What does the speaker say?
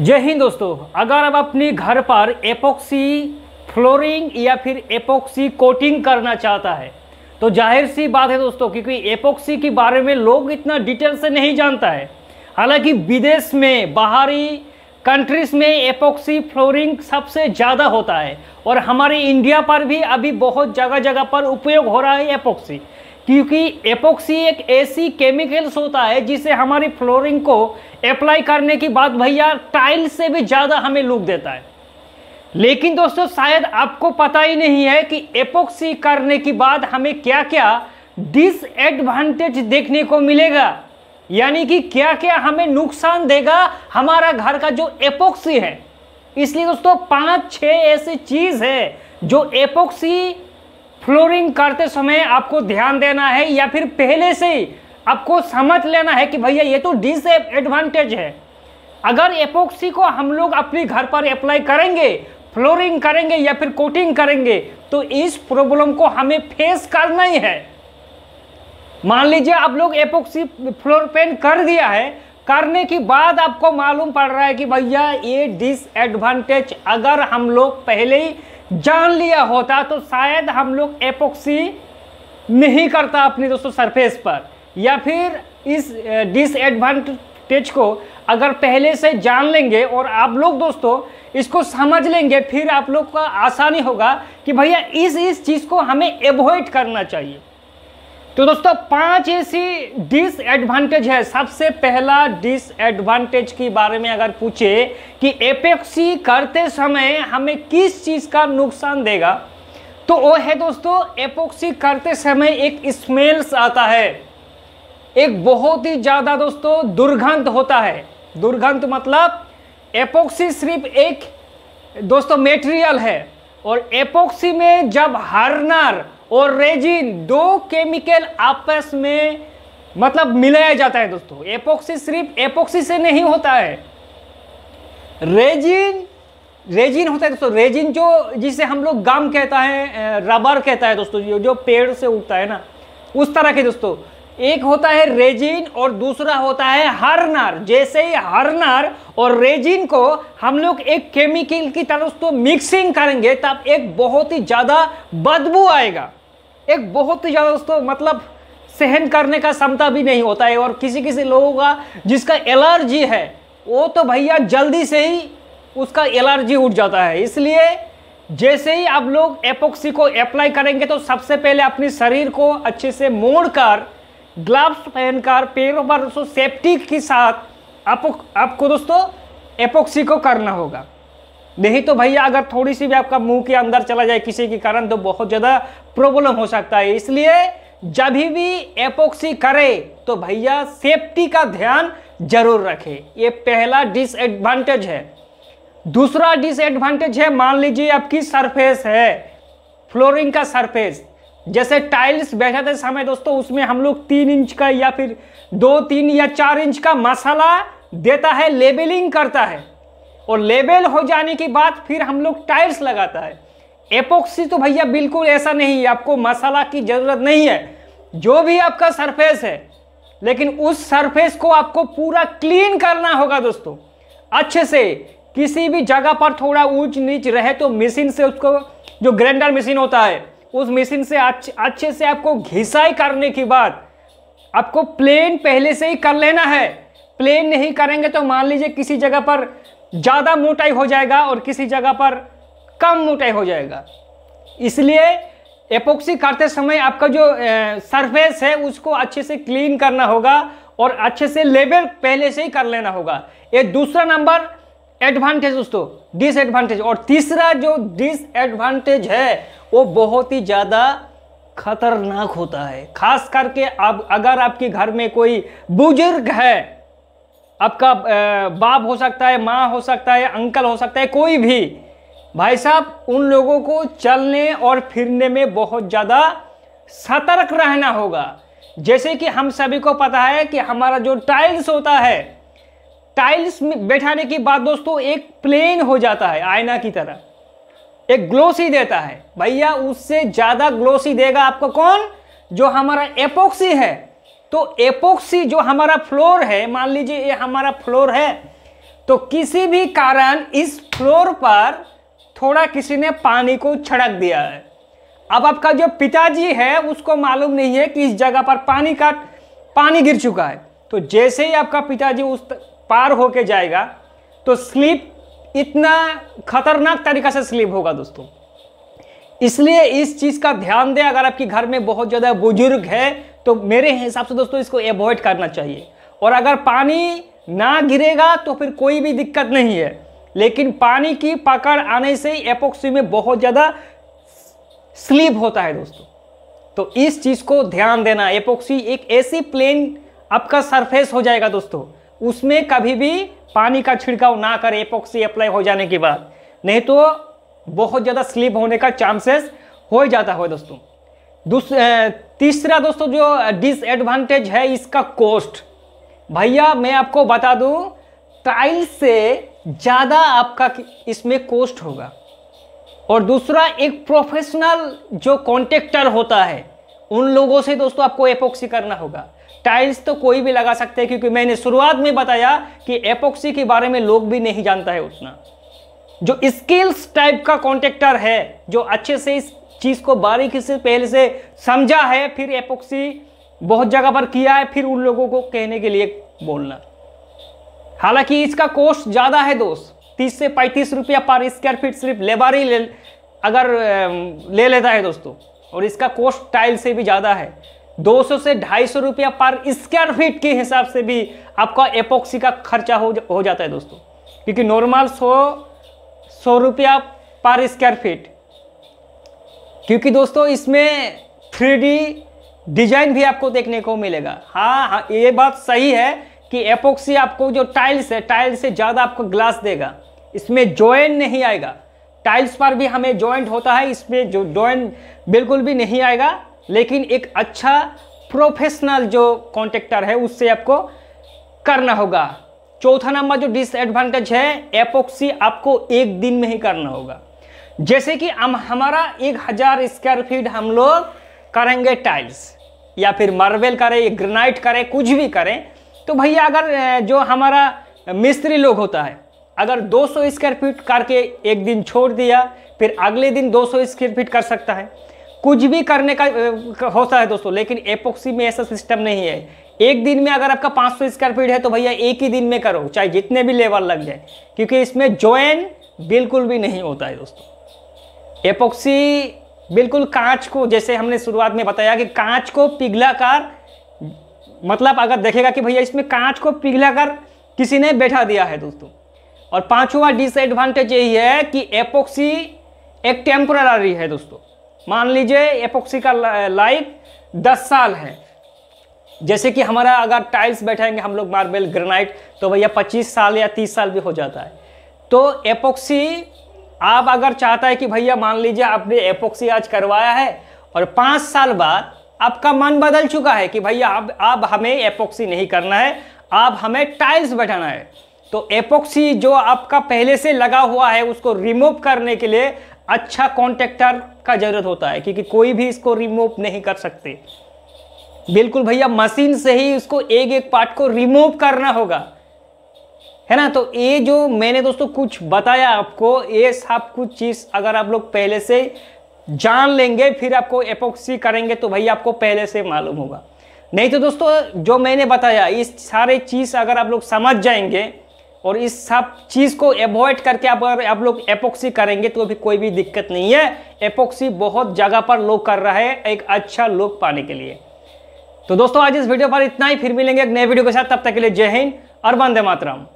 जय हिंद दोस्तों। अगर आप अपने घर पर एपोक्सी फ्लोरिंग या फिर एपोक्सी कोटिंग करना चाहता है तो जाहिर सी बात है दोस्तों, क्योंकि एपोक्सी के बारे में लोग इतना डिटेल से नहीं जानता है। हालांकि विदेश में, बाहरी कंट्रीज में एपोक्सी फ्लोरिंग सबसे ज़्यादा होता है और हमारे इंडिया पर भी अभी बहुत जगह जगह पर उपयोग हो रहा है एपोक्सी, क्योंकि एपोक्सी एक ऐसी केमिकल्स होता है जिसे हमारी फ्लोरिंग को अप्लाई करने के बाद भैया टाइल्स से भी ज़्यादा हमें लुक देता है। लेकिन दोस्तों शायद आपको पता ही नहीं है कि एपोक्सी करने के बाद हमें क्या क्या डिसएडवांटेज देखने को मिलेगा, यानी कि क्या क्या हमें नुकसान देगा हमारा घर का जो एपोक्सी है। इसलिए दोस्तों 5-6 ऐसी चीज़ है जो एपोक्सी फ्लोरिंग करते समय आपको ध्यान देना है या फिर पहले से ही आपको समझ लेना है कि भैया ये तो डिसएडवांटेज है। अगर एपोक्सी को हम लोग अपने घर पर अप्लाई करेंगे, फ्लोरिंग करेंगे या फिर कोटिंग करेंगे तो इस प्रॉब्लम को हमें फेस करना ही है। मान लीजिए आप लोग एपोक्सी फ्लोर पेंट कर दिया है, करने के बाद आपको मालूम पड़ रहा है कि भैया ये डिसएडवांटेज अगर हम लोग पहले ही जान लिया होता तो शायद हम लोग एपोक्सी नहीं करता अपनी दोस्तों सरफेस पर, या फिर इस डिसएडवांटेज को अगर पहले से जान लेंगे और आप लोग दोस्तों इसको समझ लेंगे, फिर आप लोग का आसानी होगा कि भैया इस चीज़ को हमें एवॉइड करना चाहिए। तो दोस्तों 5 ऐसी डिसएडवांटेज है। सबसे पहला डिसएडवांटेज के बारे में अगर पूछे कि एपोक्सी करते समय हमें किस चीज़ का नुकसान देगा, तो वो है दोस्तों एपोक्सी करते समय एक स्मेल्स आता है, एक बहुत ही ज़्यादा दोस्तों दुर्गंध होता है। दुर्गंध मतलब एपोक्सी सिर्फ एक दोस्तों मटेरियल है और एपोक्सी में जब हार्डनर और रेजिन दो केमिकल आपस में मतलब मिलाया जाता है दोस्तों, एपोक्सी सिर्फ एपोक्सी से नहीं होता है, रेजिन होता है दोस्तों। रेजिन जो जिसे हम लोग गम कहता है, रबर कहता है दोस्तों, जो पेड़ से उगता है ना, उस तरह के दोस्तों एक होता है रेजिन और दूसरा होता है हार्डनर। जैसे ही हार्डनर और रेजिन को हम लोग एक केमिकल की तरह दोस्तों मिक्सिंग करेंगे तब एक बहुत ही ज़्यादा बदबू आएगा, एक बहुत ही ज़्यादा दोस्तों मतलब सहन करने का क्षमता भी नहीं होता है। और किसी किसी लोगों का जिसका एलर्जी है वो तो भैया जल्दी से ही उसका एलर्जी उठ जाता है। इसलिए जैसे ही आप लोग एपोक्सी को अप्लाई करेंगे तो सबसे पहले अपने शरीर को अच्छे से मोड़कर, ग्लव्स पहनकर, पैरों पर दोस्तों सेफ्टी के साथ आपको दोस्तों एपोक्सी को करना होगा। नहीं तो भैया अगर थोड़ी सी भी आपका मुंह के अंदर चला जाए किसी के कारण तो बहुत ज़्यादा प्रॉब्लम हो सकता है। इसलिए जब भी एपोक्सी करे तो भैया सेफ्टी का ध्यान जरूर रखें। ये पहला डिसएडवांटेज है। दूसरा डिसएडवांटेज है, मान लीजिए आपकी सरफेस है, फ्लोरिंग का सरफेस, जैसे टाइल्स बैठाते समय दोस्तों उसमें हम लोग 3 इंच का या फिर 2, 3 या 4 इंच का मसाला देता है, लेबलिंग करता है और लेबल हो जाने के बाद फिर हम लोग टाइल्स लगाता है। एपोक्सी तो भैया बिल्कुल ऐसा नहीं है, आपको मसाला की ज़रूरत नहीं है। जो भी आपका सरफेस है, लेकिन उस सरफेस को आपको पूरा क्लीन करना होगा दोस्तों अच्छे से। किसी भी जगह पर थोड़ा ऊंच नीच रहे तो मशीन से उसको, जो ग्राइंडर मशीन होता है उस मशीन से अच्छे से आपको घिसाई करने के बाद आपको प्लेन पहले से ही कर लेना है। प्लेन नहीं करेंगे तो मान लीजिए किसी जगह पर ज़्यादा मोटाई हो जाएगा और किसी जगह पर कम मोटाई हो जाएगा। इसलिए एपोक्सी करते समय आपका जो सरफेस है उसको अच्छे से क्लीन करना होगा और अच्छे से लेबल पहले से ही कर लेना होगा। ये दूसरा नंबर एडवांटेज दोस्तों, डिसएडवांटेज। और तीसरा जो डिसएडवांटेज है वो बहुत ही ज़्यादा खतरनाक होता है, खास करके अब अगर आपके घर में कोई बुजुर्ग है, आपका बाप हो सकता है, माँ हो सकता है, अंकल हो सकता है, कोई भी भाई साहब, उन लोगों को चलने और फिरने में बहुत ज़्यादा सतर्क रहना होगा। जैसे कि हम सभी को पता है कि हमारा जो टाइल्स होता है, टाइल्स में बैठाने के बाद दोस्तों एक प्लेन हो जाता है आईना की तरह, एक ग्लोसी देता है। भैया उससे ज़्यादा ग्लोसी देगा आपको कौन? जो हमारा एपोक्सी है। तो एपोक्सी जो हमारा फ्लोर है, मान लीजिए ये हमारा फ्लोर है, तो किसी भी कारण इस फ्लोर पर थोड़ा किसी ने पानी को छिड़क दिया है। अब आपका जो पिताजी है उसको मालूम नहीं है कि इस जगह पर पानी गिर चुका है। तो जैसे ही आपका पिताजी उस पार होके जाएगा तो स्लिप इतना खतरनाक तरीका से स्लिप होगा दोस्तों। इसलिए इस चीज का ध्यान दें। अगर आपके घर में बहुत ज्यादा बुजुर्ग है तो मेरे हिसाब से दोस्तों इसको अवॉइड करना चाहिए। और अगर पानी ना गिरेगा तो फिर कोई भी दिक्कत नहीं है, लेकिन पानी की पकड़ आने से एपोक्सी में बहुत ज्यादा स्लिप होता है दोस्तों। तो इस चीज को ध्यान देना। एपोक्सी एक ऐसी प्लेन आपका सरफेस हो जाएगा दोस्तों, उसमें कभी भी पानी का छिड़काव ना करें एपोक्सी अप्लाई हो जाने के बाद, नहीं तो बहुत ज्यादा स्लिप होने का चांसेस हो जाता है दोस्तों। तीसरा दोस्तों जो डिसएडवांटेज है इसका कॉस्ट। भैया मैं आपको बता दूं, टाइल्स से ज्यादा आपका इसमें कॉस्ट होगा। और दूसरा, एक प्रोफेशनल जो कॉन्ट्रैक्टर होता है उन लोगों से दोस्तों आपको एपोक्सी करना होगा। टाइल्स तो कोई भी लगा सकते हैं, क्योंकि मैंने शुरुआत में बताया कि एपोक्सी के बारे में लोग भी नहीं जानता है उतना। जो स्किल्स टाइप का कॉन्ट्रैक्टर है, जो अच्छे से इस चीज को बारीकी से पहले से समझा है, फिर एपोक्सी बहुत जगह पर किया है, फिर उन लोगों को कहने के लिए बोलना। हालांकि इसका कॉस्ट ज्यादा है दोस्त, 30 से 35 रुपया पर स्क्वायर फीट सिर्फ लेबर ही अगर ले लेता है दोस्तों। और इसका कॉस्ट टाइल से भी ज्यादा है, 200 से 250 रुपया पर स्क्वायर फीट के हिसाब से भी आपका एपोक्सी का खर्चा हो जाता है दोस्तों। क्योंकि नॉर्मल 100 रुपया पर स्क्वायर फीट, क्योंकि दोस्तों इसमें 3D डिजाइन भी आपको देखने को मिलेगा। हाँ, ये बात सही है कि एपोक्सी आपको जो टाइल्स है, टाइल्स से ज़्यादा आपको ग्लास देगा, इसमें जॉइंट नहीं आएगा। टाइल्स पर भी हमें जॉइंट होता है, इसमें जो जॉइंट बिल्कुल भी नहीं आएगा। लेकिन एक अच्छा प्रोफेशनल जो कॉन्ट्रैक्टर है उससे आपको करना होगा। चौथा नंबर जो डिसएडवांटेज है, एपोक्सी आपको एक दिन में ही करना होगा। जैसे कि हमारा 1000 स्क्वायर फीट हम लोग करेंगे टाइल्स, या फिर मार्बल करें, ग्रेनाइट करें, कुछ भी करें, तो भैया अगर जो हमारा मिस्त्री लोग होता है, अगर 200 स्क्वायर फीट करके एक दिन छोड़ दिया, फिर अगले दिन 200 स्क्वायर फीट कर सकता है, कुछ भी करने का होता है दोस्तों। लेकिन एपोक्सी में ऐसा सिस्टम नहीं है। एक दिन में अगर आपका 500 स्क्वायर फीट है तो भैया एक ही दिन में करो, चाहे जितने भी लेबर लग जाए, क्योंकि इसमें जॉइंट बिल्कुल भी नहीं होता है दोस्तों। एपोक्सी बिल्कुल कांच को, जैसे हमने शुरुआत में बताया कि कांच को पिघलाकर, मतलब अगर देखेगा कि भैया इसमें कांच को पिघलाकर किसी ने बैठा दिया है दोस्तों। और पांचवा डिसएडवांटेज यही है कि एपोक्सी एक टेम्पररी है दोस्तों। मान लीजिए एपोक्सी का लाइफ 10 साल है। जैसे कि हमारा अगर टाइल्स बैठाएंगे हम लोग मार्बल ग्रेनाइट, तो भैया 25 साल या 30 साल भी हो जाता है। तो एपोक्सी आप अगर चाहता है कि भैया मान लीजिए आपने एपोक्सी आज करवाया है और 5 साल बाद आपका मन बदल चुका है कि भैया अब हमें एपोक्सी नहीं करना है, अब हमें टाइल्स बैठाना है, तो एपोक्सी जो आपका पहले से लगा हुआ है उसको रिमूव करने के लिए अच्छा कॉन्ट्रैक्टर का जरूरत होता है, क्योंकि कोई भी इसको रिमूव नहीं कर सकते। बिल्कुल भैया मशीन से ही उसको एक एक पार्ट को रिमूव करना होगा, है ना। तो ये जो मैंने दोस्तों कुछ बताया आपको, ये सब कुछ चीज अगर आप लोग पहले से जान लेंगे फिर आपको एपोक्सी करेंगे तो भैया आपको पहले से मालूम होगा। नहीं तो दोस्तों जो मैंने बताया इस सारे चीज अगर आप लोग समझ जाएंगे और इस सब चीज को अवॉइड करके अगर आप लोग एपोक्सी करेंगे तो भी कोई भी दिक्कत नहीं है। एपोक्सी बहुत जगह पर लोग कर रहा है एक अच्छा लुक पाने के लिए। तो दोस्तों आज इस वीडियो पर इतना ही, फिर मिलेंगे एक नए वीडियो के साथ। तब तक के लिए जय हिंद और वंदे मातरम।